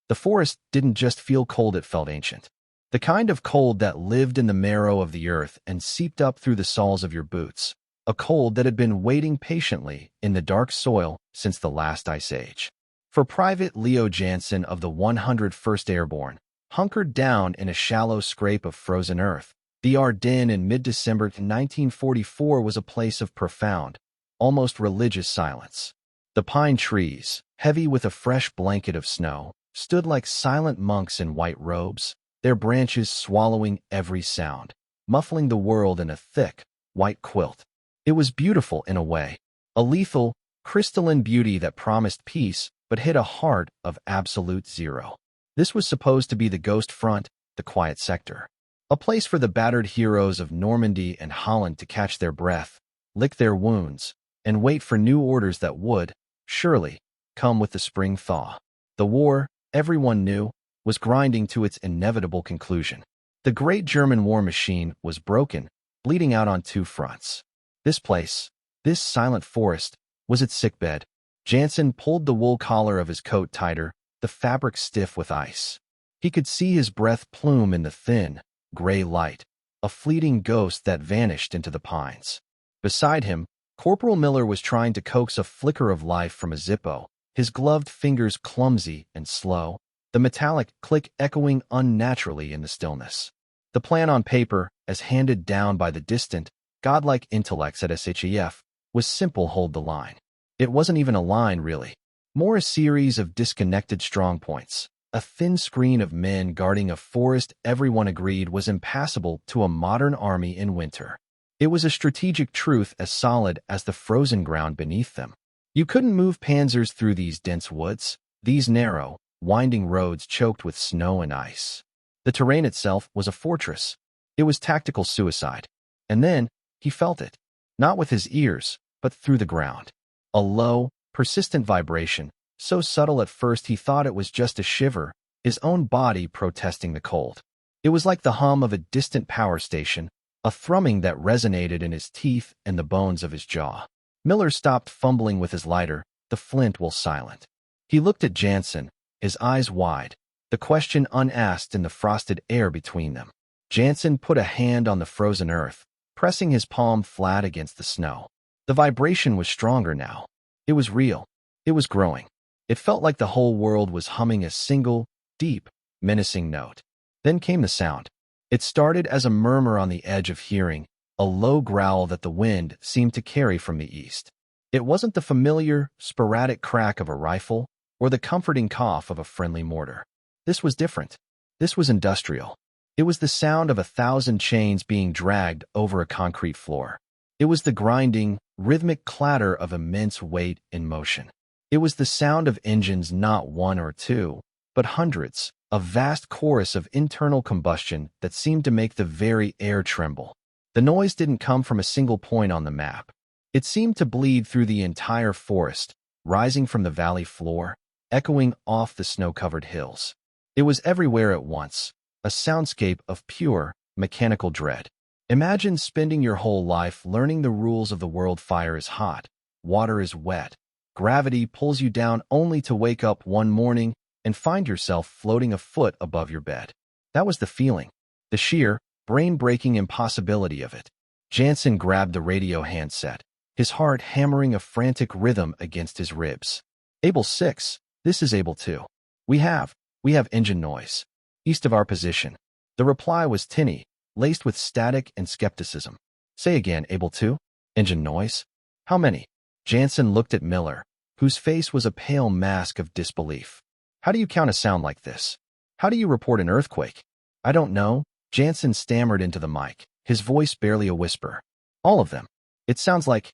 The forest didn't just feel cold, it felt ancient. The kind of cold that lived in the marrow of the earth and seeped up through the soles of your boots. A cold that had been waiting patiently in the dark soil since the last ice age. For Private Leo Jansen of the 101st Airborne, hunkered down in a shallow scrape of frozen earth, the Ardennes in mid-December 1944 was a place of profound, almost religious silence. The pine trees, heavy with a fresh blanket of snow, stood like silent monks in white robes, their branches swallowing every sound, muffling the world in a thick, white quilt. It was beautiful in a way, a lethal, crystalline beauty that promised peace but hid a heart of absolute zero. This was supposed to be the ghost front, the quiet sector. A place for the battered heroes of Normandy and Holland to catch their breath, lick their wounds, and wait for new orders that would, surely, come with the spring thaw. The war, everyone knew, was grinding to its inevitable conclusion. The great German war machine was broken, bleeding out on two fronts. This place, this silent forest, was its sickbed. Jansen pulled the wool collar of his coat tighter, the fabric stiff with ice. He could see his breath plume in the thin, gray light, a fleeting ghost that vanished into the pines. Beside him, Corporal Miller was trying to coax a flicker of life from a Zippo, his gloved fingers clumsy and slow, the metallic click echoing unnaturally in the stillness. The plan on paper, as handed down by the distant, godlike intellects at SHEF, was simple: hold the line. It wasn't even a line, really. More a series of disconnected strongpoints, a thin screen of men guarding a forest everyone agreed was impassable to a modern army in winter. It was a strategic truth as solid as the frozen ground beneath them. You couldn't move panzers through these dense woods, these narrow, winding roads choked with snow and ice. The terrain itself was a fortress. It was tactical suicide. And then, he felt it. Not with his ears, but through the ground. A low, persistent vibration, so subtle at first he thought it was just a shiver, his own body protesting the cold. It was like the hum of a distant power station, a thrumming that resonated in his teeth and the bones of his jaw. Miller stopped fumbling with his lighter, the flint while silent. He looked at Jansen, his eyes wide, the question unasked in the frosted air between them. Jansen put a hand on the frozen earth, pressing his palm flat against the snow. The vibration was stronger now. It was real. It was growing. It felt like the whole world was humming a single, deep, menacing note. Then came the sound. It started as a murmur on the edge of hearing, a low growl that the wind seemed to carry from the east. It wasn't the familiar, sporadic crack of a rifle or the comforting cough of a friendly mortar. This was different. This was industrial. It was the sound of 1,000 chains being dragged over a concrete floor. It was the grinding, rhythmic clatter of immense weight in motion. It was the sound of engines, not one or two, but hundreds, a vast chorus of internal combustion that seemed to make the very air tremble. The noise didn't come from a single point on the map. It seemed to bleed through the entire forest, rising from the valley floor, echoing off the snow-covered hills. It was everywhere at once, a soundscape of pure, mechanical dread. Imagine spending your whole life learning the rules of the world. Fire is hot, water is wet, gravity pulls you down, only to wake up one morning and find yourself floating a foot above your bed. That was the feeling, the sheer, brain-breaking impossibility of it. Jansen grabbed the radio handset, his heart hammering a frantic rhythm against his ribs. Able 6, this is Able 2. We have engine noise. East of our position. The reply was tinny, laced with static and skepticism. Say again, Able 2? Engine noise? How many? Jansen looked at Miller, whose face was a pale mask of disbelief. How do you count a sound like this? How do you report an earthquake? I don't know, Jansen stammered into the mic, his voice barely a whisper. All of them. It sounds like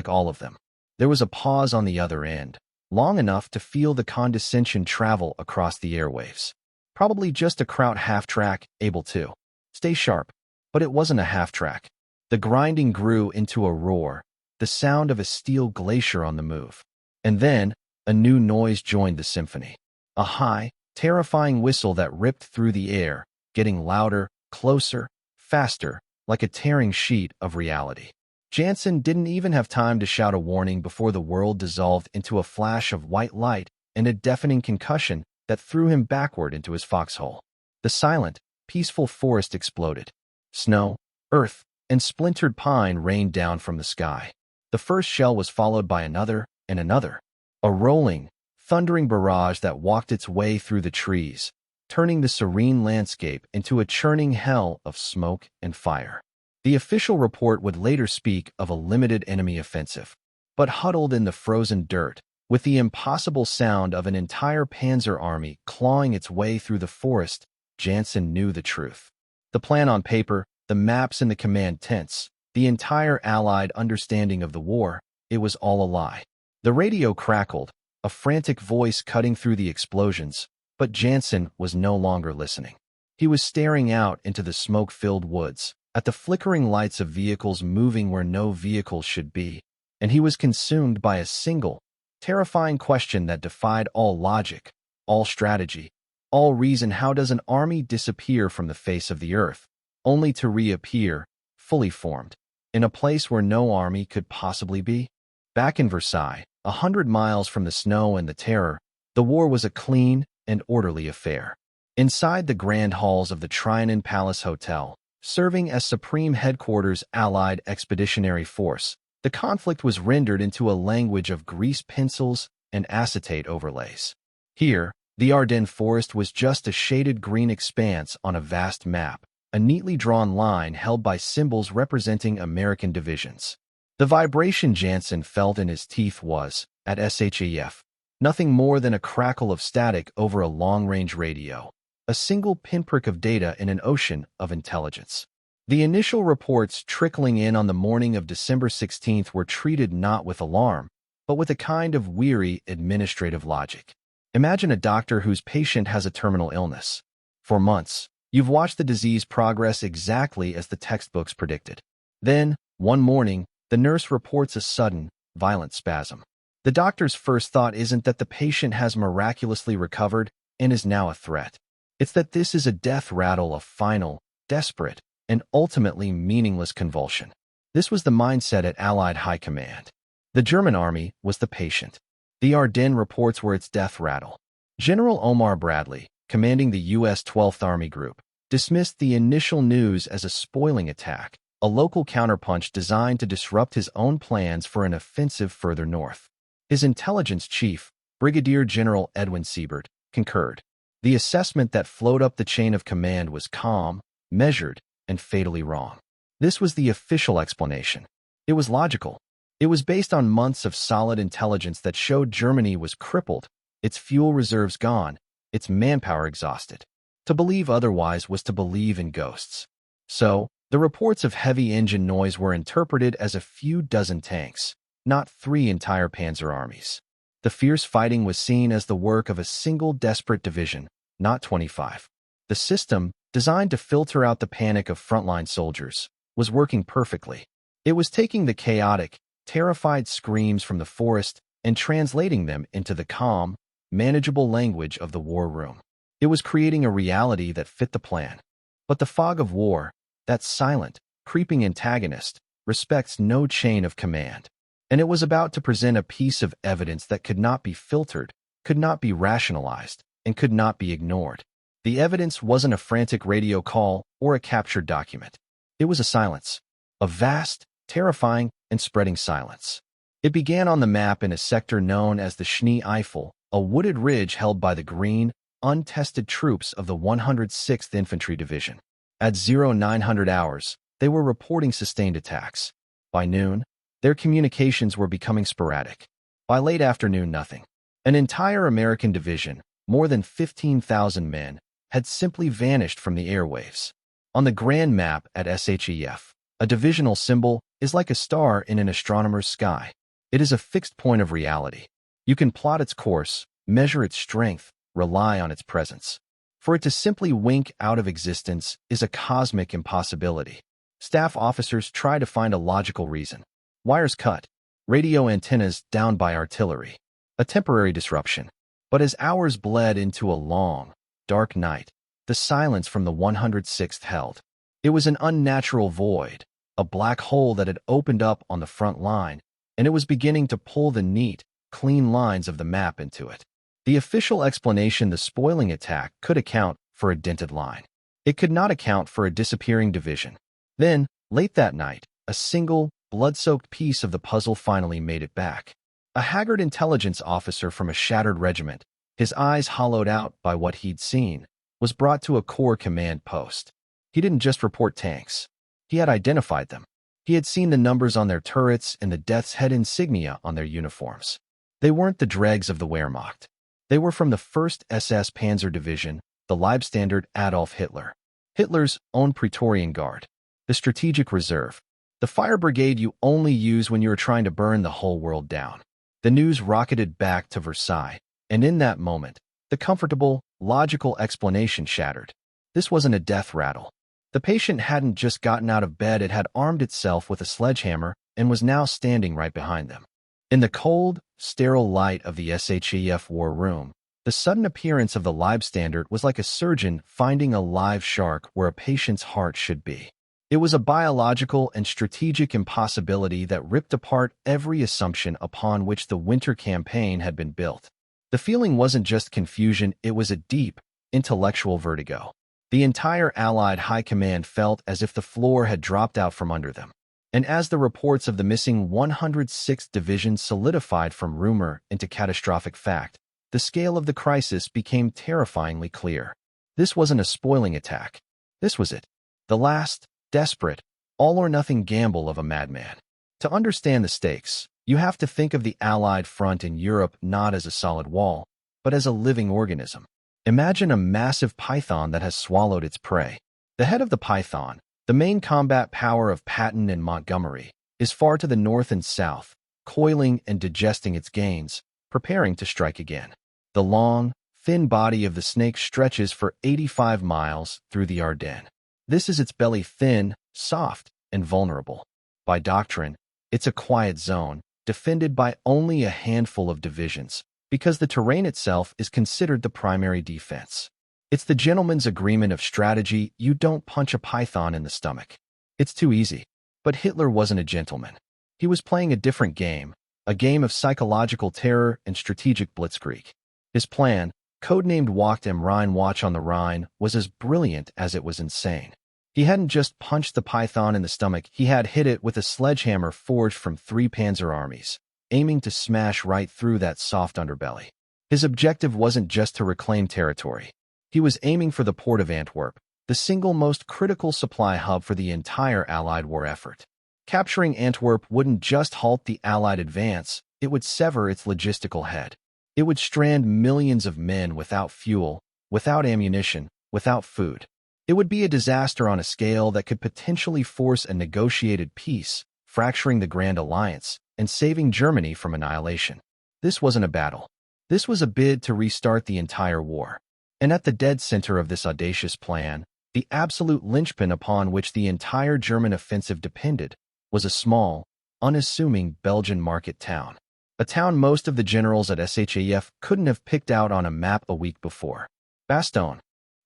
all of them. There was a pause on the other end, long enough to feel the condescension travel across the airwaves. Probably just a Kraut half-track, Able 2. Stay sharp. But it wasn't a half-track. The grinding grew into a roar, the sound of a steel glacier on the move. And then, a new noise joined the symphony. A high, terrifying whistle that ripped through the air, getting louder, closer, faster, like a tearing sheet of reality. Jansen didn't even have time to shout a warning before the world dissolved into a flash of white light and a deafening concussion that threw him backward into his foxhole. The silent, peaceful forest exploded. Snow, earth, and splintered pine rained down from the sky. The first shell was followed by another and another. A rolling, thundering barrage that walked its way through the trees, turning the serene landscape into a churning hell of smoke and fire. The official report would later speak of a limited enemy offensive. But huddled in the frozen dirt, with the impossible sound of an entire panzer army clawing its way through the forest, Jansen knew the truth. The plan on paper, the maps in the command tents, the entire Allied understanding of the war, it was all a lie. The radio crackled, a frantic voice cutting through the explosions, but Jansen was no longer listening. He was staring out into the smoke-filled woods, at the flickering lights of vehicles moving where no vehicles should be, and he was consumed by a single, terrifying question that defied all logic, all strategy, all reason. How does an army disappear from the face of the earth, only to reappear, fully formed, in a place where no army could possibly be? Back in Versailles, 100 miles from the snow and the terror, the war was a clean and orderly affair. Inside the grand halls of the Trianon Palace Hotel, serving as supreme headquarters Allied Expeditionary Force, the conflict was rendered into a language of grease pencils and acetate overlays. Here, the Ardennes Forest was just a shaded green expanse on a vast map, a neatly drawn line held by symbols representing American divisions. The vibration Jansen felt in his teeth was, at SHAF, nothing more than a crackle of static over a long-range radio, a single pinprick of data in an ocean of intelligence. The initial reports trickling in on the morning of December 16th were treated not with alarm, but with a kind of weary administrative logic. Imagine a doctor whose patient has a terminal illness. For months, you've watched the disease progress exactly as the textbooks predicted. Then, one morning, the nurse reports a sudden, violent spasm. The doctor's first thought isn't that the patient has miraculously recovered and is now a threat. It's that this is a death rattle of final, desperate, and ultimately meaningless convulsion. This was the mindset at Allied High Command. The German army was the patient. The Ardennes reports were its death rattle. General Omar Bradley, commanding the U.S. 12th Army Group, dismissed the initial news as a spoiling attack, a local counterpunch designed to disrupt his own plans for an offensive further north. His intelligence chief, Brigadier General Edwin Siebert, concurred. The assessment that flowed up the chain of command was calm, measured, and fatally wrong. This was the official explanation. It was logical. It was based on months of solid intelligence that showed Germany was crippled, its fuel reserves gone, its manpower exhausted. To believe otherwise was to believe in ghosts. So, the reports of heavy engine noise were interpreted as a few dozen tanks, not 3 entire panzer armies. The fierce fighting was seen as the work of a single desperate division, not 25. The system, designed to filter out the panic of frontline soldiers, was working perfectly. It was taking the chaotic, terrified screams from the forest and translating them into the calm, manageable language of the war room. It was creating a reality that fit the plan. But the fog of war, that silent, creeping antagonist, respects no chain of command. And it was about to present a piece of evidence that could not be filtered, could not be rationalized, and could not be ignored. The evidence wasn't a frantic radio call or a captured document. It was a silence. A vast, terrifying, and spreading silence. It began on the map in a sector known as the Schnee Eifel, a wooded ridge held by the green, untested troops of the 106th Infantry Division. At 0900 hours, they were reporting sustained attacks. By noon, their communications were becoming sporadic. By late afternoon, nothing. An entire American division, more than 15,000 men, had simply vanished from the airwaves. On the grand map at SHEF, a divisional symbol is like a star in an astronomer's sky. It is a fixed point of reality. You can plot its course, measure its strength, rely on its presence. For it to simply wink out of existence is a cosmic impossibility. Staff officers try to find a logical reason. Wires cut, radio antennas down by artillery. A temporary disruption. But as hours bled into a long, dark night, the silence from the 106th held. It was an unnatural void, a black hole that had opened up on the front line, and it was beginning to pull the neat, clean lines of the map into it. The official explanation, the spoiling attack, could account for a dented line. It could not account for a disappearing division. Then, late that night, a single, blood-soaked piece of the puzzle finally made it back. A haggard intelligence officer from a shattered regiment, his eyes hollowed out by what he'd seen, was brought to a Corps command post. He didn't just report tanks. He had identified them. He had seen the numbers on their turrets and the death's head insignia on their uniforms. They weren't the dregs of the Wehrmacht. They were from the 1st SS Panzer Division, the Leibstandard Adolf Hitler. Hitler's own Praetorian Guard. The Strategic Reserve. The fire brigade you only use when you are trying to burn the whole world down. The news rocketed back to Versailles, and in that moment, the comfortable, logical explanation shattered. This wasn't a death rattle. The patient hadn't just gotten out of bed, it had armed itself with a sledgehammer and was now standing right behind them. In the cold, sterile light of the SHEF war room, the sudden appearance of the Leibstandard was like a surgeon finding a live shark where a patient's heart should be. It was a biological and strategic impossibility that ripped apart every assumption upon which the winter campaign had been built. The feeling wasn't just confusion, it was a deep, intellectual vertigo. The entire Allied high command felt as if the floor had dropped out from under them. And as the reports of the missing 106th Division solidified from rumor into catastrophic fact, the scale of the crisis became terrifyingly clear. This wasn't a spoiling attack. This was it. The last, desperate, all-or-nothing gamble of a madman. To understand the stakes, you have to think of the Allied front in Europe not as a solid wall, but as a living organism. Imagine a massive python that has swallowed its prey. The head of the python, the main combat power of Patton and Montgomery, is far to the north and south, coiling and digesting its gains, preparing to strike again. The long, thin body of the snake stretches for 85 miles through the Ardennes. This is its belly, thin, soft, and vulnerable. By doctrine, it's a quiet zone, defended by only a handful of divisions, because the terrain itself is considered the primary defense. It's the gentleman's agreement of strategy. You don't punch a python in the stomach. It's too easy. But Hitler wasn't a gentleman. He was playing a different game, a game of psychological terror and strategic blitzkrieg. His plan, codenamed Wacht am Rhein, Watch on the Rhine, was as brilliant as it was insane. He hadn't just punched the python in the stomach, he had hit it with a sledgehammer forged from 3 panzer armies, aiming to smash right through that soft underbelly. His objective wasn't just to reclaim territory. He was aiming for the port of Antwerp, the single most critical supply hub for the entire Allied war effort. Capturing Antwerp wouldn't just halt the Allied advance, it would sever its logistical head. It would strand millions of men without fuel, without ammunition, without food. It would be a disaster on a scale that could potentially force a negotiated peace, fracturing the Grand Alliance and saving Germany from annihilation. This wasn't a battle. This was a bid to restart the entire war. And at the dead center of this audacious plan, the absolute linchpin upon which the entire German offensive depended, was a small, unassuming Belgian market town. A town most of the generals at SHAF couldn't have picked out on a map a week before. Bastogne.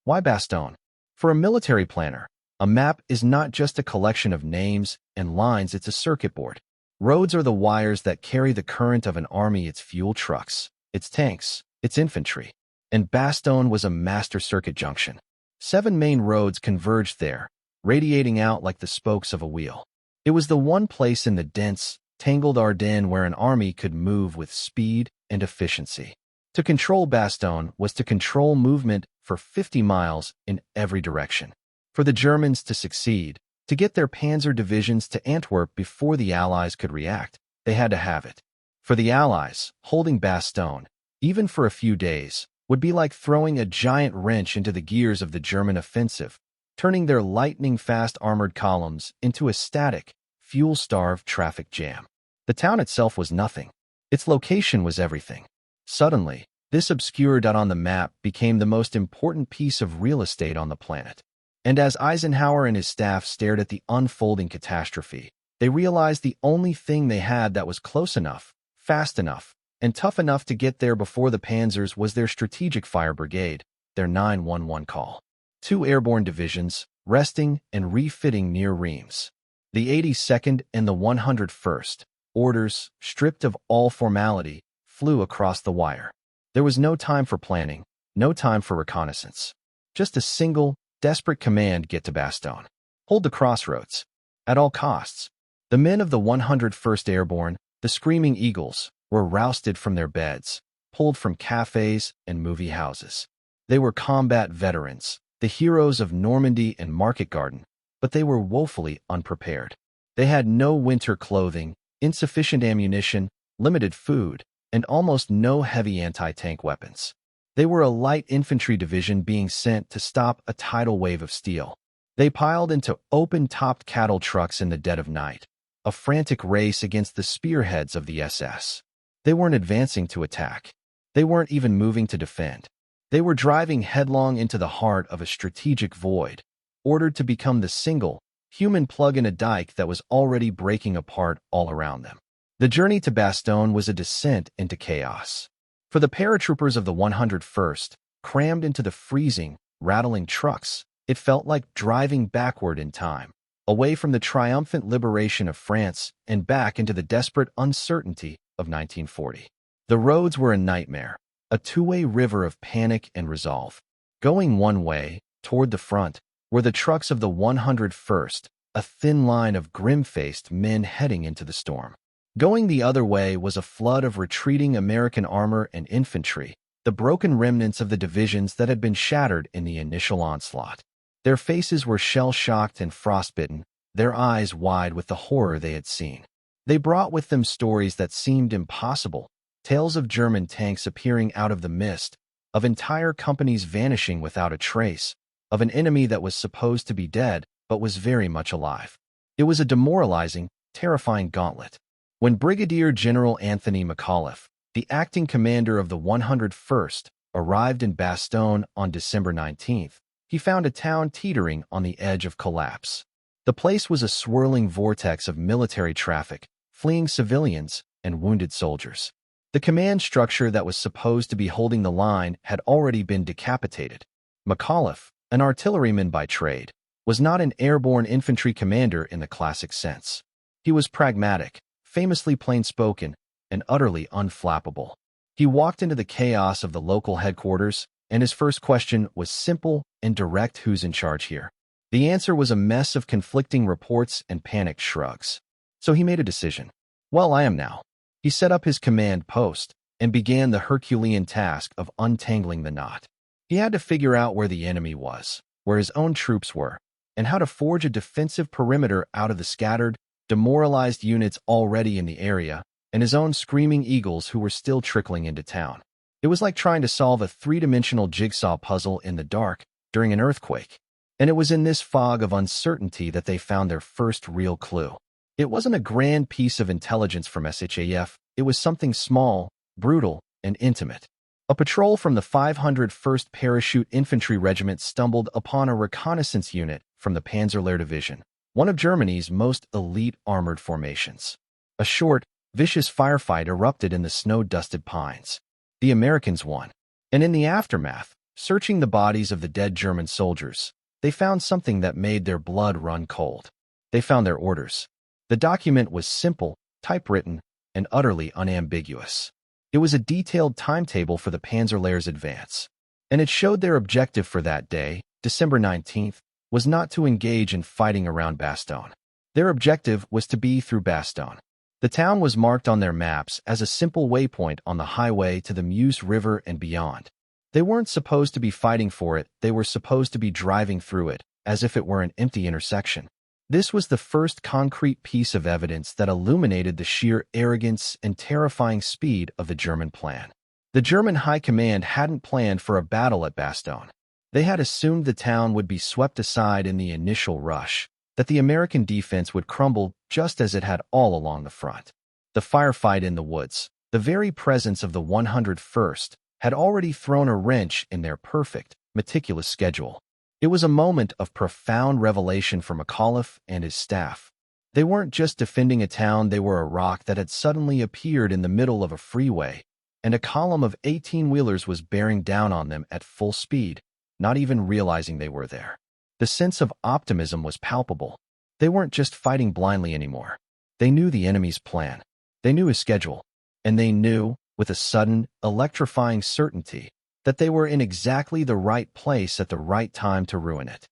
Why Bastogne? For a military planner, a map is not just a collection of names and lines, it's a circuit board. Roads are the wires that carry the current of an army, its fuel trucks, its tanks, its infantry. And Bastogne was a master circuit junction. 7 main roads converged there, radiating out like the spokes of a wheel. It was the one place in the dense, tangled Ardennes where an army could move with speed and efficiency. To control Bastogne was to control movement for 50 miles in every direction. For the Germans to succeed, to get their panzer divisions to Antwerp before the Allies could react, they had to have it. For the Allies, holding Bastogne, even for a few days, would be like throwing a giant wrench into the gears of the German offensive, turning their lightning-fast armored columns into a static, fuel-starved traffic jam. The town itself was nothing. Its location was everything. Suddenly, this obscure dot on the map became the most important piece of real estate on the planet. And as Eisenhower and his staff stared at the unfolding catastrophe, they realized the only thing they had that was close enough, fast enough, and tough enough to get there before the panzers was their strategic fire brigade, their 911 call. 2 airborne divisions, resting and refitting near Reims. The 82nd and the 101st, orders, stripped of all formality, flew across the wire. There was no time for planning, no time for reconnaissance. Just a single, desperate command: get to Bastogne. Hold the crossroads. At all costs. The men of the 101st Airborne, the Screaming Eagles, were rousted from their beds, pulled from cafes and movie houses. They were combat veterans, the heroes of Normandy and Market Garden, but they were woefully unprepared. They had no winter clothing, insufficient ammunition, limited food, and almost no heavy anti-tank weapons. They were a light infantry division being sent to stop a tidal wave of steel. They piled into open-topped cattle trucks in the dead of night, a frantic race against the spearheads of the SS. They weren't advancing to attack. They weren't even moving to defend. They were driving headlong into the heart of a strategic void, ordered to become the single, human plug in a dike that was already breaking apart all around them. The journey to Bastogne was a descent into chaos. For the paratroopers of the 101st, crammed into the freezing, rattling trucks, it felt like driving backward in time, away from the triumphant liberation of France and back into the desperate uncertainty of 1940. The roads were a nightmare, a two-way river of panic and resolve. Going one way, toward the front, were the trucks of the 101st, a thin line of grim-faced men heading into the storm. Going the other way was a flood of retreating American armor and infantry, the broken remnants of the divisions that had been shattered in the initial onslaught. Their faces were shell-shocked and frostbitten, their eyes wide with the horror they had seen. They brought with them stories that seemed impossible, tales of German tanks appearing out of the mist, of entire companies vanishing without a trace, of an enemy that was supposed to be dead but was very much alive. It was a demoralizing, terrifying gauntlet. When Brigadier General Anthony McAuliffe, the acting commander of the 101st, arrived in Bastogne on December 19th, he found a town teetering on the edge of collapse. The place was a swirling vortex of military traffic, fleeing civilians, and wounded soldiers. The command structure that was supposed to be holding the line had already been decapitated. McAuliffe, an artilleryman by trade, was not an airborne infantry commander in the classic sense. He was pragmatic, famously plain-spoken, and utterly unflappable. He walked into the chaos of the local headquarters, and his first question was simple and direct: who's in charge here? The answer was a mess of conflicting reports and panicked shrugs. So he made a decision. Well, I am now. He set up his command post and began the Herculean task of untangling the knot. He had to figure out where the enemy was, where his own troops were, and how to forge a defensive perimeter out of the scattered, demoralized units already in the area, and his own Screaming Eagles who were still trickling into town. It was like trying to solve a three-dimensional jigsaw puzzle in the dark during an earthquake. And it was in this fog of uncertainty that they found their first real clue. It wasn't a grand piece of intelligence from SHAF, it was something small, brutal, and intimate. A patrol from the 501st Parachute Infantry Regiment stumbled upon a reconnaissance unit from the Panzer Division, one of Germany's most elite armored formations. A short, vicious firefight erupted in the snow-dusted pines. The Americans won, and in the aftermath, searching the bodies of the dead German soldiers, they found something that made their blood run cold. They found their orders. The document was simple, typewritten, and utterly unambiguous. It was a detailed timetable for the Panzerlehr's advance, and it showed their objective for that day, December 19th, was not to engage in fighting around Bastogne. Their objective was to be through Bastogne. The town was marked on their maps as a simple waypoint on the highway to the Meuse River and beyond. They weren't supposed to be fighting for it, they were supposed to be driving through it, as if it were an empty intersection. This was the first concrete piece of evidence that illuminated the sheer arrogance and terrifying speed of the German plan. The German High Command hadn't planned for a battle at Bastogne. They had assumed the town would be swept aside in the initial rush, that the American defense would crumble just as it had all along the front. The firefight in the woods, the very presence of the 101st, had already thrown a wrench in their perfect, meticulous schedule. It was a moment of profound revelation for McAuliffe and his staff. They weren't just defending a town, they were a rock that had suddenly appeared in the middle of a freeway, and a column of 18-wheelers was bearing down on them at full speed, not even realizing they were there. The sense of optimism was palpable. They weren't just fighting blindly anymore. They knew the enemy's plan. They knew his schedule. And they knew, with a sudden, electrifying certainty that they were in exactly the right place at the right time to ruin it.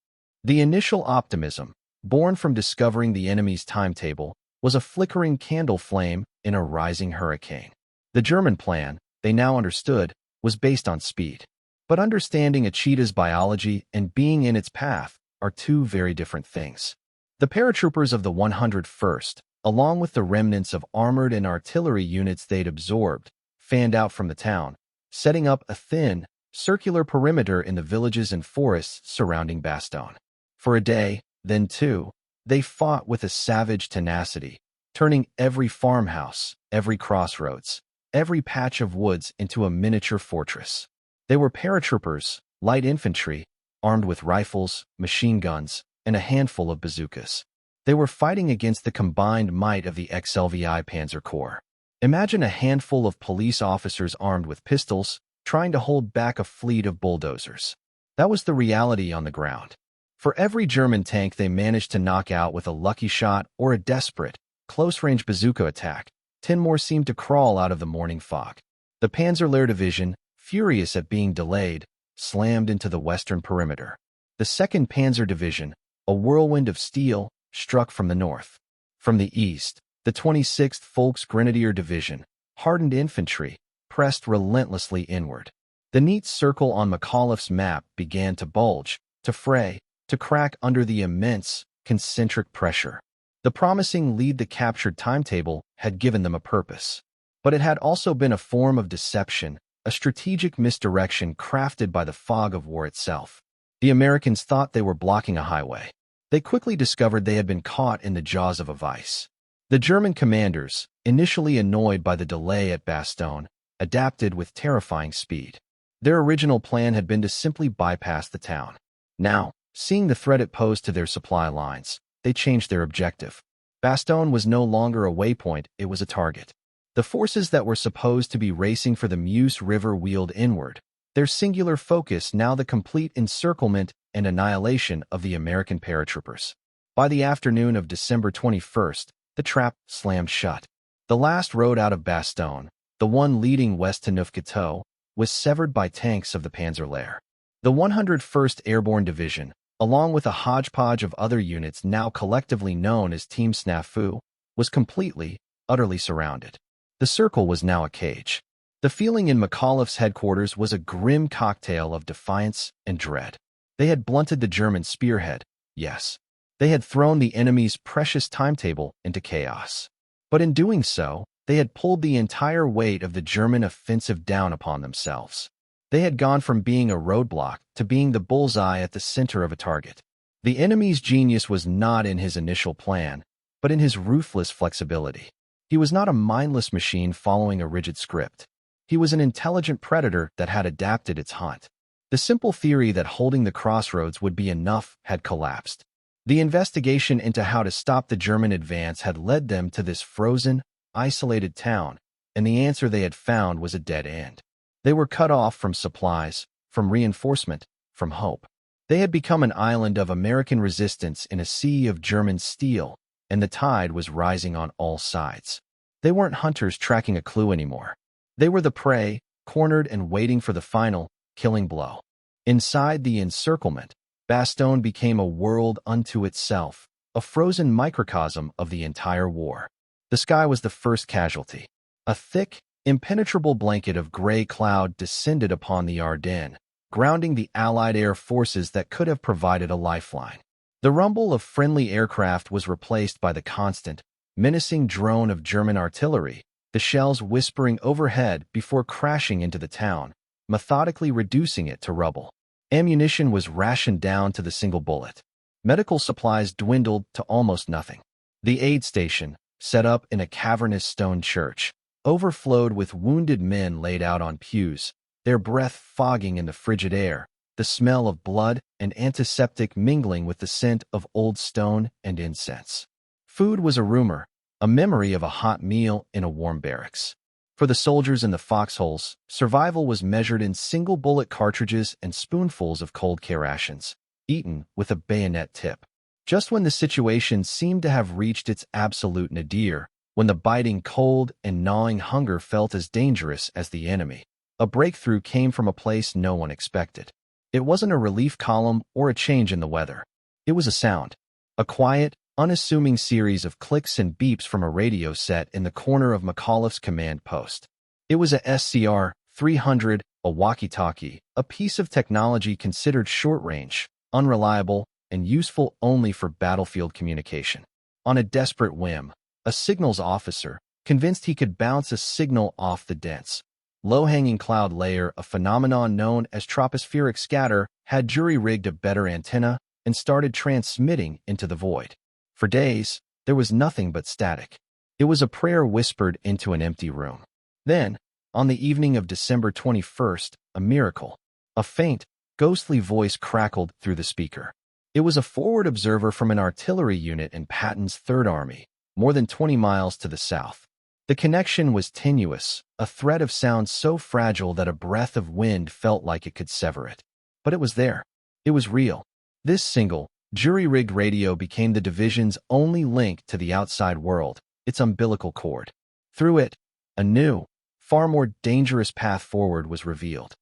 The initial optimism, born from discovering the enemy's timetable, was a flickering candle flame in a rising hurricane. The German plan, they now understood, was based on speed. But understanding a cheetah's biology and being in its path are two very different things. The paratroopers of the 101st, along with the remnants of armored and artillery units they'd absorbed, fanned out from the town, setting up a thin, circular perimeter in the villages and forests surrounding Bastogne. For a day, then two, they fought with a savage tenacity, turning every farmhouse, every crossroads, every patch of woods into a miniature fortress. They were paratroopers, light infantry, armed with rifles, machine guns, and a handful of bazookas. They were fighting against the combined might of the XLVI Panzer Corps. Imagine a handful of police officers armed with pistols, trying to hold back a fleet of bulldozers. That was the reality on the ground. For every German tank they managed to knock out with a lucky shot or a desperate, close-range bazooka attack, 10 more seemed to crawl out of the morning fog. The Panzer Division, furious at being delayed, slammed into the western perimeter. The 2nd Panzer Division, a whirlwind of steel, struck from the north. From the east, the 26th Volksgrenadier Division, hardened infantry, pressed relentlessly inward. The neat circle on McAuliffe's map began to bulge, to fray, to crack under the immense, concentric pressure. The promising lead the captured timetable had given them a purpose. But it had also been a form of deception, a strategic misdirection crafted by the fog of war itself. The Americans thought they were blocking a highway. They quickly discovered they had been caught in the jaws of a vice. The German commanders, initially annoyed by the delay at Bastogne, adapted with terrifying speed. Their original plan had been to simply bypass the town. Now, seeing the threat it posed to their supply lines, they changed their objective. Bastogne was no longer a waypoint, it was a target. The forces that were supposed to be racing for the Meuse River wheeled inward, their singular focus now the complete encirclement and annihilation of the American paratroopers. By the afternoon of December 21st, the trap slammed shut. The last road out of Bastogne, the one leading west to Neufchâteau, was severed by tanks of the Panzerlehr. The 101st Airborne Division, along with a hodgepodge of other units now collectively known as Team Snafu, was completely, utterly surrounded. The circle was now a cage. The feeling in McAuliffe's headquarters was a grim cocktail of defiance and dread. They had blunted the German spearhead, yes. They had thrown the enemy's precious timetable into chaos. But in doing so, they had pulled the entire weight of the German offensive down upon themselves. They had gone from being a roadblock to being the bullseye at the center of a target. The enemy's genius was not in his initial plan, but in his ruthless flexibility. He was not a mindless machine following a rigid script. He was an intelligent predator that had adapted its hunt. The simple theory that holding the crossroads would be enough had collapsed. The investigation into how to stop the German advance had led them to this frozen, isolated town, and the answer they had found was a dead end. They were cut off from supplies, from reinforcement, from hope. They had become an island of American resistance in a sea of German steel, and the tide was rising on all sides. They weren't hunters tracking a clue anymore. They were the prey, cornered and waiting for the final, killing blow. Inside the encirclement, Bastogne became a world unto itself, a frozen microcosm of the entire war. The sky was the first casualty. A thick, impenetrable blanket of gray cloud descended upon the Ardennes, grounding the Allied air forces that could have provided a lifeline. The rumble of friendly aircraft was replaced by the constant, menacing drone of German artillery, the shells whispering overhead before crashing into the town, methodically reducing it to rubble. Ammunition was rationed down to the single bullet. Medical supplies dwindled to almost nothing. The aid station, set up in a cavernous stone church, overflowed with wounded men laid out on pews, their breath fogging in the frigid air, the smell of blood and antiseptic mingling with the scent of old stone and incense. Food was a rumor, a memory of a hot meal in a warm barracks. For the soldiers in the foxholes, survival was measured in single-bullet cartridges and spoonfuls of cold K rations, eaten with a bayonet tip. Just when the situation seemed to have reached its absolute nadir, when the biting cold and gnawing hunger felt as dangerous as the enemy. A breakthrough came from a place no one expected. It wasn't a relief column or a change in the weather. It was a sound. A quiet, unassuming series of clicks and beeps from a radio set in the corner of McAuliffe's command post. It was a SCR-300, a walkie-talkie, a piece of technology considered short-range, unreliable, and useful only for battlefield communication. On a desperate whim, a signals officer, convinced he could bounce a signal off the dense, low-hanging cloud layer, a phenomenon known as tropospheric scatter, had jury-rigged a better antenna and started transmitting into the void. For days, there was nothing but static. It was a prayer whispered into an empty room. Then, on the evening of December 21st, a miracle. A faint, ghostly voice crackled through the speaker. It was a forward observer from an artillery unit in Patton's Third Army, more than 20 miles to the south. The connection was tenuous, a thread of sound so fragile that a breath of wind felt like it could sever it. But it was there. It was real. This single, jury-rigged radio became the division's only link to the outside world, its umbilical cord. Through it, a new, far more dangerous path forward was revealed.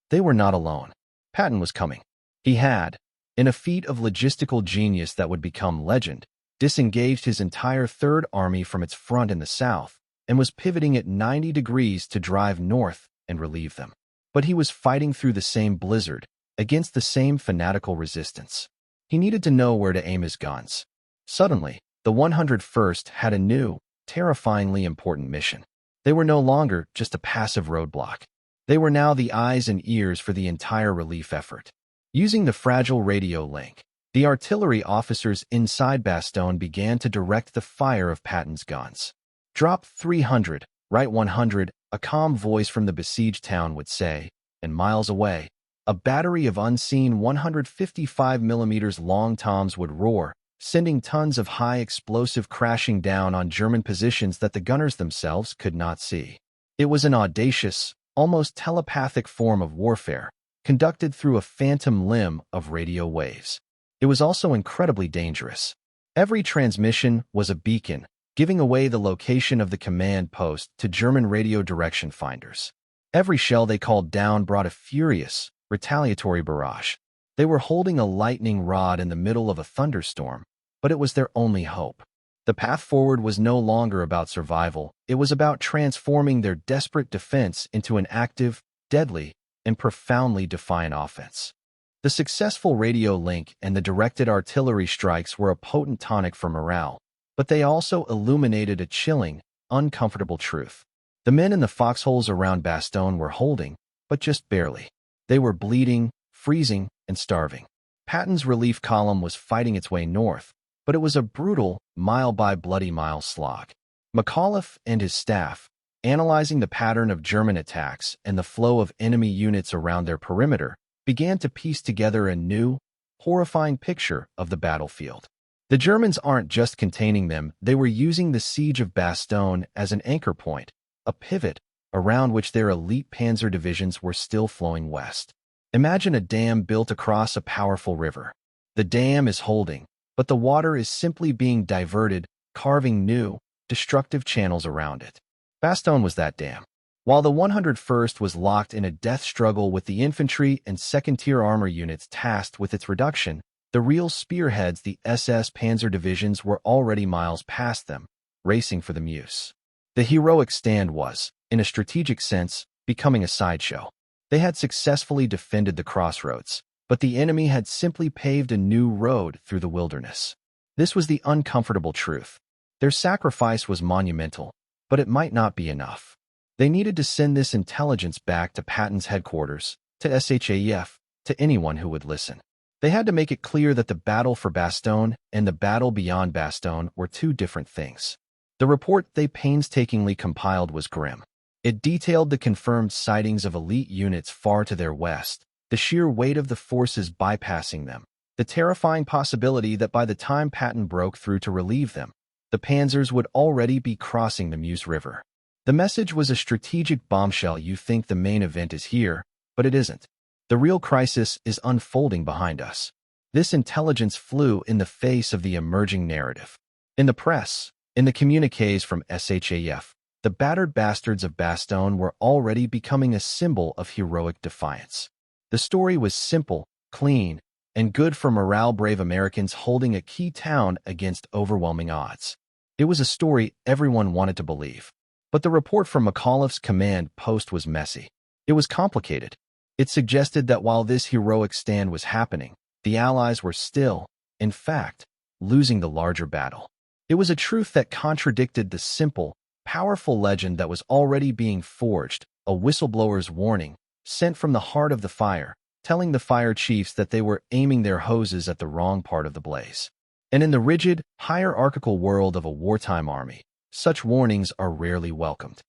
They were not alone. Patton was coming. He had, in a feat of logistical genius that would become legend, disengaged his entire Third Army from its front in the south and was pivoting at 90 degrees to drive north and relieve them. But he was fighting through the same blizzard, against the same fanatical resistance. He needed to know where to aim his guns. Suddenly, the 101st had a new, terrifyingly important mission. They were no longer just a passive roadblock. They were now the eyes and ears for the entire relief effort. Using the fragile radio link, the artillery officers inside Bastogne began to direct the fire of Patton's guns. "Drop 300, right 100, a calm voice from the besieged town would say, and miles away, a battery of unseen 155mm long toms would roar, sending tons of high explosive crashing down on German positions that the gunners themselves could not see. It was an audacious, almost telepathic form of warfare, conducted through a phantom limb of radio waves. It was also incredibly dangerous. Every transmission was a beacon, giving away the location of the command post to German radio direction finders. Every shell they called down brought a furious, retaliatory barrage. They were holding a lightning rod in the middle of a thunderstorm, but it was their only hope. The path forward was no longer about survival. It was about transforming their desperate defense into an active, deadly, and profoundly defiant offense. The successful radio link and the directed artillery strikes were a potent tonic for morale, but they also illuminated a chilling, uncomfortable truth. The men in the foxholes around Bastogne were holding, but just barely. They were bleeding, freezing, and starving. Patton's relief column was fighting its way north, but it was a brutal, mile-by-bloody-mile slog. McAuliffe and his staff, analyzing the pattern of German attacks and the flow of enemy units around their perimeter, began to piece together a new, horrifying picture of the battlefield. The Germans aren't just containing them, they were using the siege of Bastogne as an anchor point, a pivot around which their elite panzer divisions were still flowing west. Imagine a dam built across a powerful river. The dam is holding, but the water is simply being diverted, carving new, destructive channels around it. Bastogne was that dam. While the 101st was locked in a death struggle with the infantry and second-tier armor units tasked with its reduction, the real spearheads, the SS Panzer divisions, were already miles past them, racing for the Meuse. The heroic stand was, in a strategic sense, becoming a sideshow. They had successfully defended the crossroads, but the enemy had simply paved a new road through the wilderness. This was the uncomfortable truth. Their sacrifice was monumental, but it might not be enough. They needed to send this intelligence back to Patton's headquarters, to SHAEF, to anyone who would listen. They had to make it clear that the battle for Bastogne and the battle beyond Bastogne were two different things. The report they painstakingly compiled was grim. It detailed the confirmed sightings of elite units far to their west, the sheer weight of the forces bypassing them, the terrifying possibility that by the time Patton broke through to relieve them, the panzers would already be crossing the Meuse River. The message was a strategic bombshell. You think the main event is here, but it isn't. The real crisis is unfolding behind us. This intelligence flew in the face of the emerging narrative. In the press, In the communiques from SHAF, the battered bastards of Bastogne were already becoming a symbol of heroic defiance. The story was simple, clean, and good for morale-brave Americans holding a key town against overwhelming odds. It was a story everyone wanted to believe. But the report from McAuliffe's command post was messy. It was complicated. It suggested that while this heroic stand was happening, the Allies were still, in fact, losing the larger battle. It was a truth that contradicted the simple, powerful legend that was already being forged, a whistleblower's warning, sent from the heart of the fire, telling the fire chiefs that they were aiming their hoses at the wrong part of the blaze. And in the rigid, hierarchical world of a wartime army, such warnings are rarely welcomed.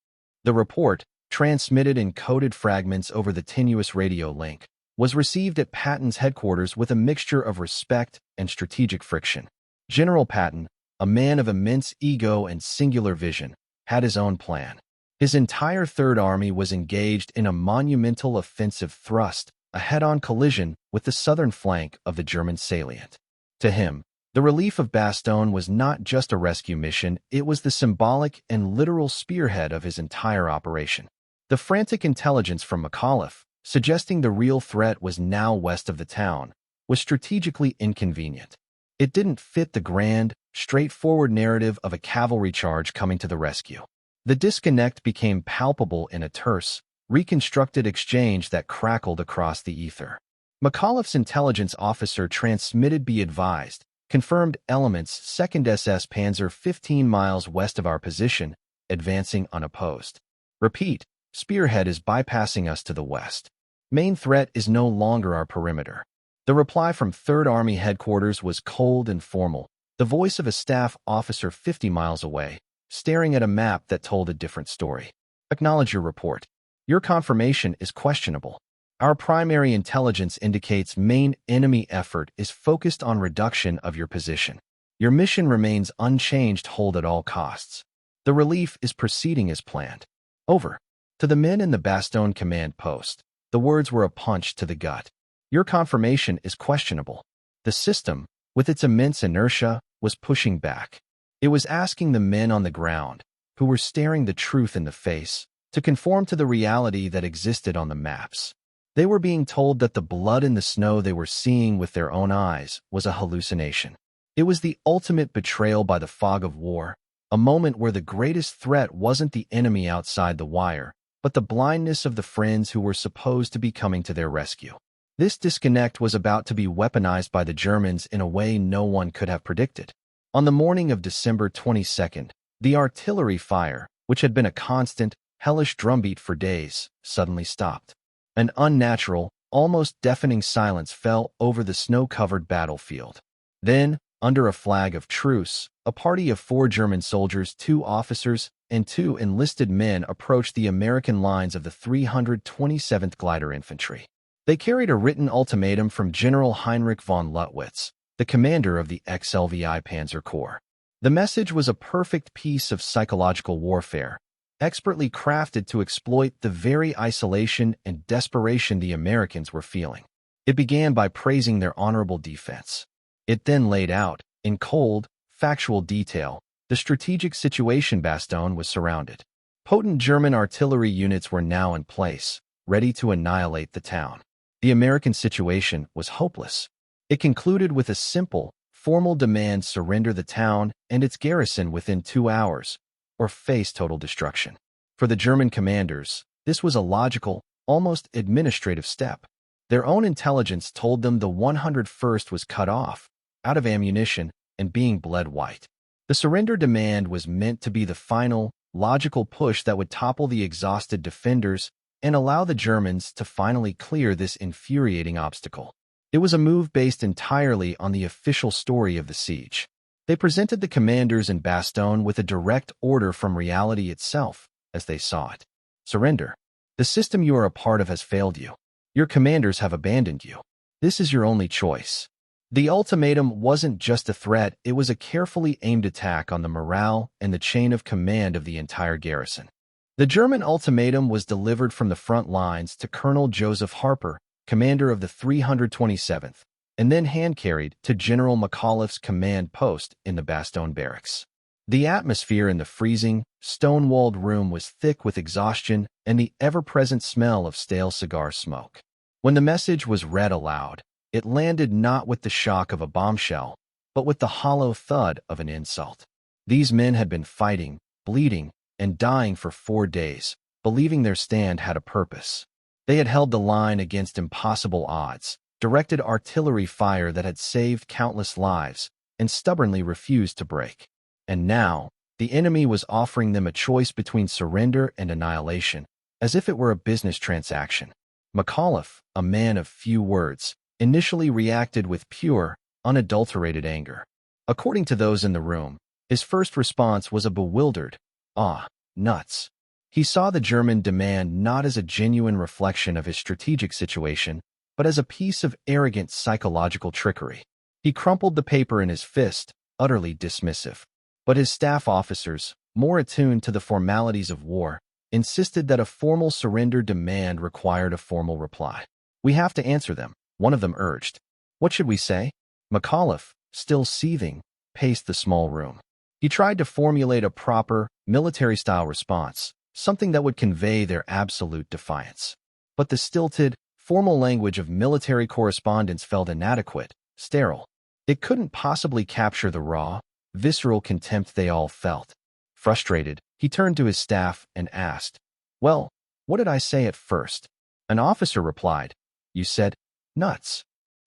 The report, transmitted in coded fragments over the tenuous radio link, was received at Patton's headquarters with a mixture of respect and strategic friction. General Patton, a man of immense ego and singular vision, had his own plan. His entire Third Army was engaged in a monumental offensive thrust, a head-on collision with the southern flank of the German salient. To him, the relief of Bastogne was not just a rescue mission, it was the symbolic and literal spearhead of his entire operation. The frantic intelligence from McAuliffe, suggesting the real threat was now west of the town, was strategically inconvenient. It didn't fit the grand, straightforward narrative of a cavalry charge coming to the rescue. The disconnect became palpable in a terse, reconstructed exchange that crackled across the ether. McAuliffe's intelligence officer transmitted "Be advised, confirmed elements 2nd SS Panzer 15 miles west of our position, advancing unopposed. Repeat, spearhead is bypassing us to the west. Main threat is no longer our perimeter." The reply from 3rd Army headquarters was cold and formal, the voice of a staff officer 50 miles away, staring at a map that told a different story. "Acknowledge your report. Your confirmation is questionable. Our primary intelligence indicates main enemy effort is focused on reduction of your position. Your mission remains unchanged, hold at all costs. The relief is proceeding as planned. Over." To the men in the Bastogne command post, the words were a punch to the gut. Your confirmation is questionable. The system, with its immense inertia, was pushing back. It was asking the men on the ground, who were staring the truth in the face, to conform to the reality that existed on the maps. They were being told that the blood in the snow they were seeing with their own eyes was a hallucination. It was the ultimate betrayal by the fog of war, a moment where the greatest threat wasn't the enemy outside the wire, but the blindness of the friends who were supposed to be coming to their rescue. This disconnect was about to be weaponized by the Germans in a way no one could have predicted. On the morning of December 22nd, the artillery fire, which had been a constant, hellish drumbeat for days, suddenly stopped. An unnatural, almost deafening silence fell over the snow-covered battlefield. Then, under a flag of truce, a party of 4 German soldiers, 2 officers, and 2 enlisted men approached the American lines of the 327th Glider Infantry. They carried a written ultimatum from General Heinrich von Luttwitz, the commander of the XLVI Panzer Corps. The message was a perfect piece of psychological warfare, expertly crafted to exploit the very isolation and desperation the Americans were feeling. It began by praising their honorable defense. It then laid out, in cold, factual detail, the strategic situation. Bastogne was surrounded. Potent German artillery units were now in place, ready to annihilate the town. The American situation was hopeless. It concluded with a simple, formal demand: surrender the town and its garrison within 2 hours, or face total destruction. For the German commanders, this was a logical, almost administrative step. Their own intelligence told them the 101st was cut off, out of ammunition, and being bled white. The surrender demand was meant to be the final, logical push that would topple the exhausted defenders and allow the Germans to finally clear this infuriating obstacle. It was a move based entirely on the official story of the siege. They presented the commanders in Bastogne with a direct order from reality itself, as they saw it. Surrender. The system you are a part of has failed you. Your commanders have abandoned you. This is your only choice. The ultimatum wasn't just a threat, it was a carefully aimed attack on the morale and the chain of command of the entire garrison. The German ultimatum was delivered from the front lines to Colonel Joseph Harper, commander of the 327th, and then hand-carried to General McAuliffe's command post in the Bastogne barracks. The atmosphere in the freezing, stone-walled room was thick with exhaustion and the ever-present smell of stale cigar smoke. When the message was read aloud, it landed not with the shock of a bombshell, but with the hollow thud of an insult. These men had been fighting, bleeding, and dying for 4 days, believing their stand had a purpose. They had held the line against impossible odds, directed artillery fire that had saved countless lives, and stubbornly refused to break. And now, the enemy was offering them a choice between surrender and annihilation, as if it were a business transaction. McAuliffe, a man of few words, initially reacted with pure, unadulterated anger. According to those in the room, his first response was a bewildered, "Ah, nuts." He saw the German demand not as a genuine reflection of his strategic situation, but as a piece of arrogant psychological trickery. He crumpled the paper in his fist, utterly dismissive. But his staff officers, more attuned to the formalities of war, insisted that a formal surrender demand required a formal reply. "We have to answer them," one of them urged. "What should we say?" McAuliffe, still seething, paced the small room. He tried to formulate a proper, military-style response, something that would convey their absolute defiance. But the stilted, formal language of military correspondence felt inadequate, sterile. It couldn't possibly capture the raw, visceral contempt they all felt. Frustrated, he turned to his staff and asked, "Well, what did I say at first?" An officer replied, "You said, nuts."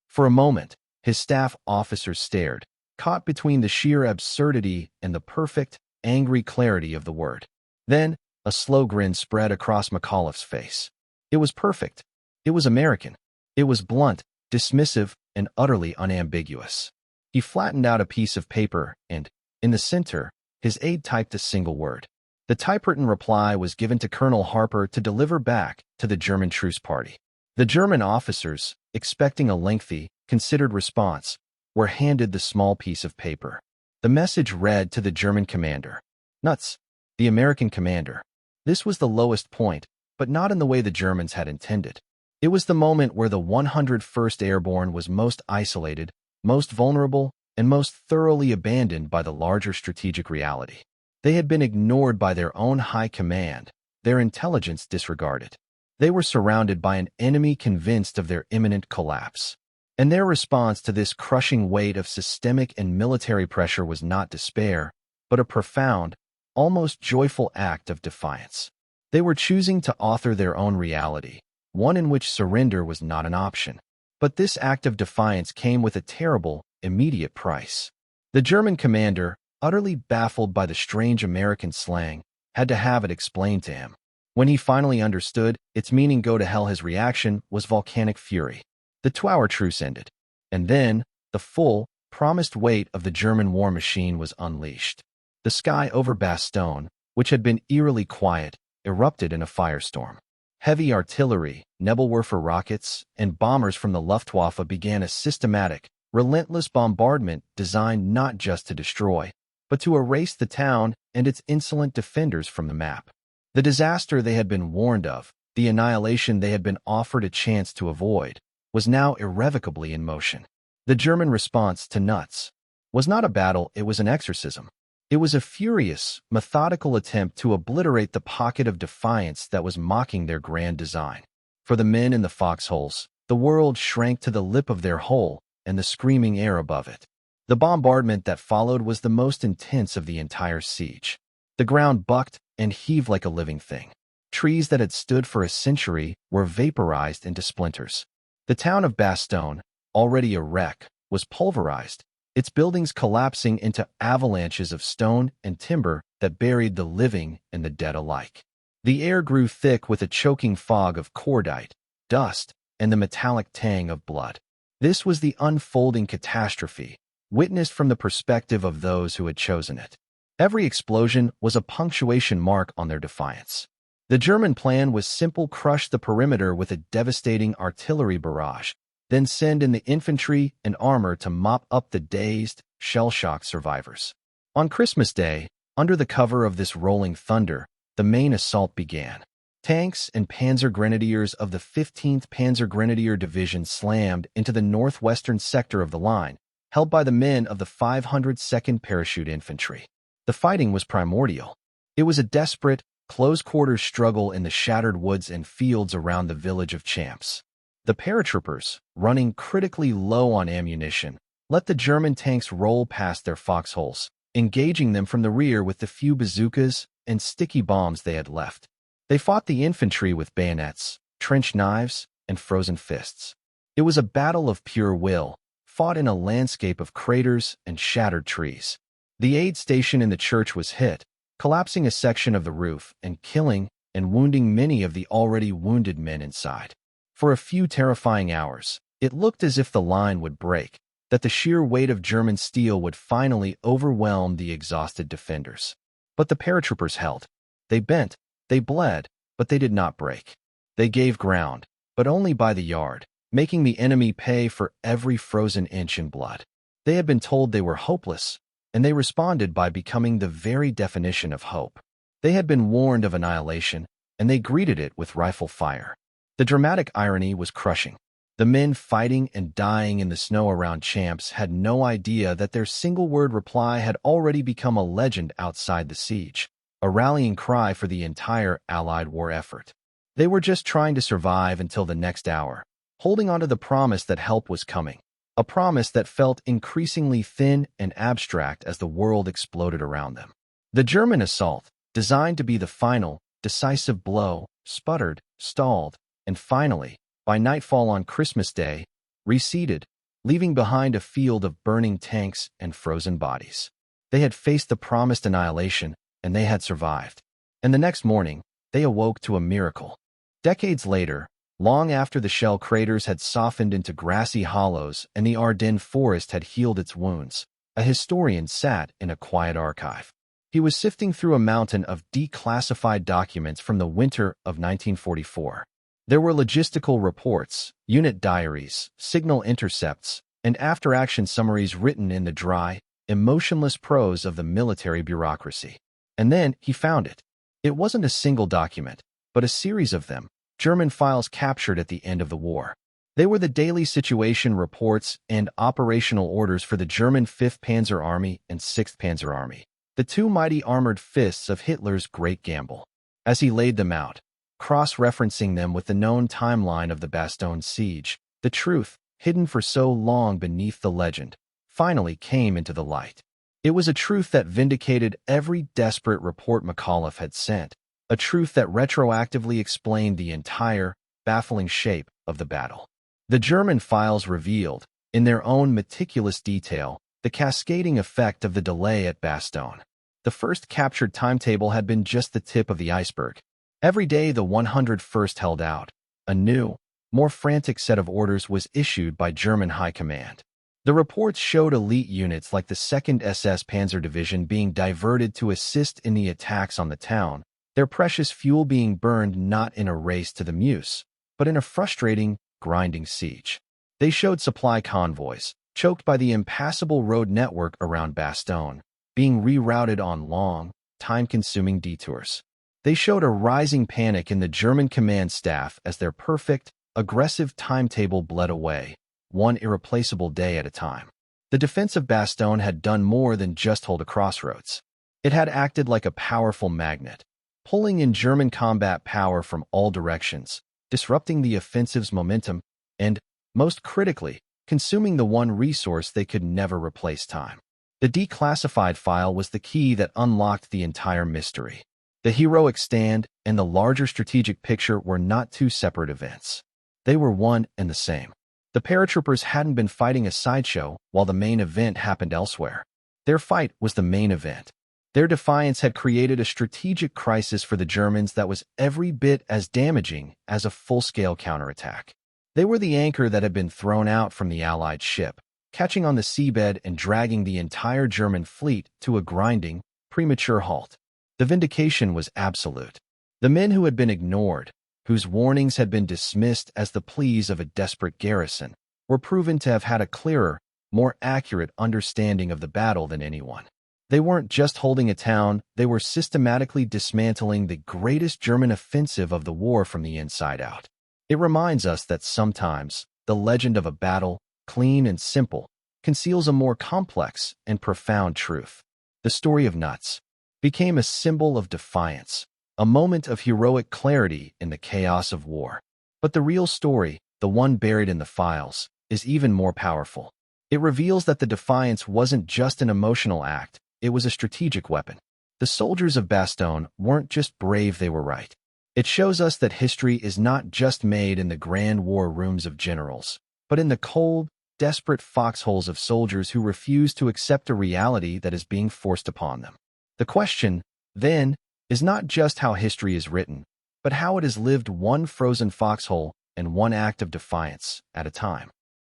For a moment, his staff officers stared, caught between the sheer absurdity and the perfect, angry clarity of the word. Then, a slow grin spread across McAuliffe's face. It was perfect. It was American. It was blunt, dismissive, and utterly unambiguous. He flattened out a piece of paper and, in the center, his aide typed a single word. The typewritten reply was given to Colonel Harper to deliver back to the German truce party. The German officers, expecting a lengthy, considered response, were handed the small piece of paper. The message read to the German commander, "Nuts." The American commander. This was the lowest point, but not in the way the Germans had intended. It was the moment where the 101st Airborne was most isolated, most vulnerable, and most thoroughly abandoned by the larger strategic reality. They had been ignored by their own high command, their intelligence disregarded. They were surrounded by an enemy convinced of their imminent collapse. And their response to this crushing weight of systemic and military pressure was not despair, but a profound, almost joyful act of defiance. They were choosing to author their own reality, one in which surrender was not an option. But this act of defiance came with a terrible, immediate price. The German commander, utterly baffled by the strange American slang, had to have it explained to him. When he finally understood its meaning, go to hell, his reaction was volcanic fury. The 2-hour truce ended. And then, the full, promised weight of the German war machine was unleashed. The sky over Bastogne, which had been eerily quiet, erupted in a firestorm. Heavy artillery, Nebelwerfer rockets, and bombers from the Luftwaffe began a systematic, relentless bombardment designed not just to destroy, but to erase the town and its insolent defenders from the map. The disaster they had been warned of, the annihilation they had been offered a chance to avoid, was now irrevocably in motion. The German response to nuts was not a battle, it was an exorcism. It was a furious, methodical attempt to obliterate the pocket of defiance that was mocking their grand design. For the men in the foxholes, the world shrank to the lip of their hole and the screaming air above it. The bombardment that followed was the most intense of the entire siege. The ground bucked and heaved like a living thing. Trees that had stood for a century were vaporized into splinters. The town of Bastogne, already a wreck, was pulverized, its buildings collapsing into avalanches of stone and timber that buried the living and the dead alike. The air grew thick with a choking fog of cordite, dust, and the metallic tang of blood. This was the unfolding catastrophe, witnessed from the perspective of those who had chosen it. Every explosion was a punctuation mark on their defiance. The German plan was simple: crush the perimeter with a devastating artillery barrage, then send in the infantry and armor to mop up the dazed, shell-shocked survivors. On Christmas Day, under the cover of this rolling thunder, the main assault began. Tanks and panzer grenadiers of the 15th Panzer Grenadier Division slammed into the northwestern sector of the line, held by the men of the 502nd Parachute Infantry. The fighting was primordial. It was a desperate, close-quarters struggle in the shattered woods and fields around the village of Champs. The paratroopers, running critically low on ammunition, let the German tanks roll past their foxholes, engaging them from the rear with the few bazookas and sticky bombs they had left. They fought the infantry with bayonets, trench knives, and frozen fists. It was a battle of pure will, fought in a landscape of craters and shattered trees. The aid station in the church was hit, collapsing a section of the roof and killing and wounding many of the already wounded men inside. For a few terrifying hours, it looked as if the line would break, that the sheer weight of German steel would finally overwhelm the exhausted defenders. But the paratroopers held. They bent, they bled, but they did not break. They gave ground, but only by the yard, making the enemy pay for every frozen inch in blood. They had been told they were hopeless, and they responded by becoming the very definition of hope. They had been warned of annihilation, and they greeted it with rifle fire. The dramatic irony was crushing. The men fighting and dying in the snow around Champs had no idea that their single-word reply had already become a legend outside the siege, a rallying cry for the entire Allied war effort. They were just trying to survive until the next hour, holding on to the promise that help was coming, a promise that felt increasingly thin and abstract as the world exploded around them. The German assault, designed to be the final, decisive blow, sputtered, stalled, and finally, by nightfall on Christmas Day, receded, leaving behind a field of burning tanks and frozen bodies. They had faced the promised annihilation, and they had survived. And the next morning, they awoke to a miracle. Decades later, long after the shell craters had softened into grassy hollows and the Ardennes Forest had healed its wounds, a historian sat in a quiet archive. He was sifting through a mountain of declassified documents from the winter of 1944. There were logistical reports, unit diaries, signal intercepts, and after-action summaries written in the dry, emotionless prose of the military bureaucracy. And then he found it. It wasn't a single document, but a series of them, German files captured at the end of the war. They were the daily situation reports and operational orders for the German 5th Panzer Army and 6th Panzer Army, the two mighty armored fists of Hitler's great gamble. As he laid them out, cross-referencing them with the known timeline of the Bastogne siege, the truth, hidden for so long beneath the legend, finally came into the light. It was a truth that vindicated every desperate report McAuliffe had sent, a truth that retroactively explained the entire, baffling shape of the battle. The German files revealed, in their own meticulous detail, the cascading effect of the delay at Bastogne. The first captured timetable had been just the tip of the iceberg. Every day the 101st held out. A new, more frantic set of orders was issued by German high command. The reports showed elite units like the 2nd SS Panzer Division being diverted to assist in the attacks on the town, their precious fuel being burned not in a race to the Meuse, but in a frustrating, grinding siege. They showed supply convoys, choked by the impassable road network around Bastogne, being rerouted on long, time-consuming detours. They showed a rising panic in the German command staff as their perfect, aggressive timetable bled away, one irreplaceable day at a time. The defense of Bastogne had done more than just hold a crossroads. It had acted like a powerful magnet, pulling in German combat power from all directions, disrupting the offensive's momentum, and, most critically, consuming the one resource they could never replace: time. The declassified file was the key that unlocked the entire mystery. The heroic stand and the larger strategic picture were not two separate events. They were one and the same. The paratroopers hadn't been fighting a sideshow while the main event happened elsewhere. Their fight was the main event. Their defiance had created a strategic crisis for the Germans that was every bit as damaging as a full-scale counterattack. They were the anchor that had been thrown out from the Allied ship, catching on the seabed and dragging the entire German fleet to a grinding, premature halt. The vindication was absolute. The men who had been ignored, whose warnings had been dismissed as the pleas of a desperate garrison, were proven to have had a clearer, more accurate understanding of the battle than anyone. They weren't just holding a town, they were systematically dismantling the greatest German offensive of the war from the inside out. It reminds us that sometimes, the legend of a battle, clean and simple, conceals a more complex and profound truth. the story of Nuts, became a symbol of defiance, a moment of heroic clarity in the chaos of war. But the real story, the one buried in the files, is even more powerful. It reveals that the defiance wasn't just an emotional act, it was a strategic weapon. The soldiers of Bastogne weren't just brave, they were right. It shows us that history is not just made in the grand war rooms of generals, but in the cold, desperate foxholes of soldiers who refuse to accept a reality that is being forced upon them. The question, then, is not just how history is written, but how it is lived, one frozen foxhole and one act of defiance at a time.